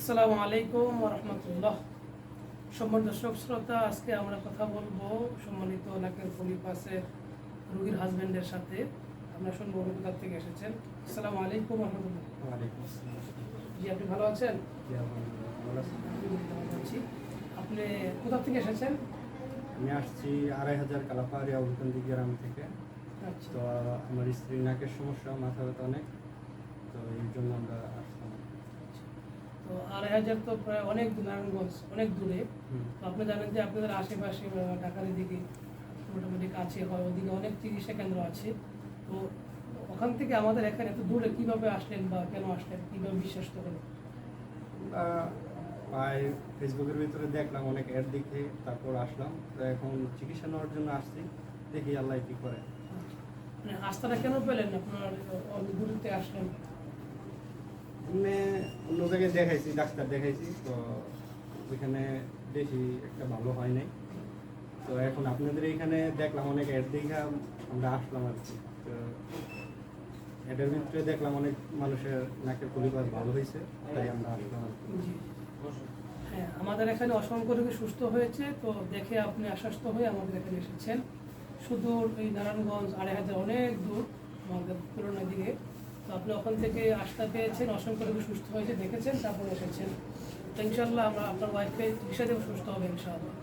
আসসালামু আলাইকুম ওয়া রাহমাতুল্লাহ। সম্মানিত দর্শক শ্রোতা, আজকে আমরা কথা বলবো সম্মানিত নাকের পলিপাসের রোগীর হাজবেন্ডের সাথে। আমরা শুনবো উনি কোথা থেকে এসেছেন। আসসালামু আলাইকুম ওয়া রাহমাতুল্লাহ। ওয়ালাইকুম আসসালাম। জি, আপনি ভালো আছেন? জি, আলহামদুলিল্লাহ ভালো আছি। আলহামদুলিল্লাহ ভালো আছি। আপনি কোথা থেকে এসেছেন? আমি আসছি 2500 কালাপাহাড়িয়া উলকান্দি গ্রাম থেকে। আচ্ছা, তো আমার স্ত্রীর নাকের সমস্যা, মাথা ব্যথা অনেক, তো এই জন্য আমরা আসলাম। তো 2500 তো প্রায় অনেক নারায়ণগঞ্জ, অনেক দূরে। হুম। তো আপনি জানেন যে আপনাদের আশেপাশে ঢাকার দিকে মোটামুটি কাছে হয়, ওদিকে অনেক চিকিৎসা কেন্দ্র আছে। তো ওখান থেকে আমাদের এখানে এত দূরে কিভাবে আসলেন বা কেন আসলেন, কিভাবে বিশ্বাস হলো? আমরা প্রায় ফেসবুকের ভিতরে দেখলাম, অনেক অ্যাড দেখে তারপর আসলাম। তো এখন চিকিৎসা নেওয়ার জন্য আসছি, দেখি আল্লাহ কী করে। মানে আস্থাটা কেন পেলেন আপনার অনেক দূরত্বে আসলেন? এমনি অন্য জায়গায় দেখাইছি, ডাক্তার দেখাইছি, তো ওইখানে বেশি একটা ভালো হয় নাই। তো এখন আপনাদের এইখানে দেখলাম অনেক অ্যাড দেখে আমরা আসলাম আর কি। তো এটার ভিতরে দেখলাম অনেক মানুষের নাকের পরিবার ভালো হয়েছে, তাই আমরা আসলাম আর কি। জি, হ্যাঁ, আমাদের এখানে অসংখ্য রোগী সুস্থ হয়েছে। তো দেখে আপনি আশ্বস্ত হয়ে আমাদের এখানে এসেছেন। সুদূর এই নারায়ণগঞ্জ 2500 অনেক দূর আমাদের পুরোনো দিকে। তো আপনি ওখান থেকে আস্থা পেয়েছেন, অসংখ্য রোগী সুস্থ হয়েছে দেখেছেন, তারপরে এসেছেন। তো ইনশাল্লাহ আমরা আপনার ওয়াইফকে চিকিৎসা দেবো, সুস্থ হবে ইনশাআল্লাহ।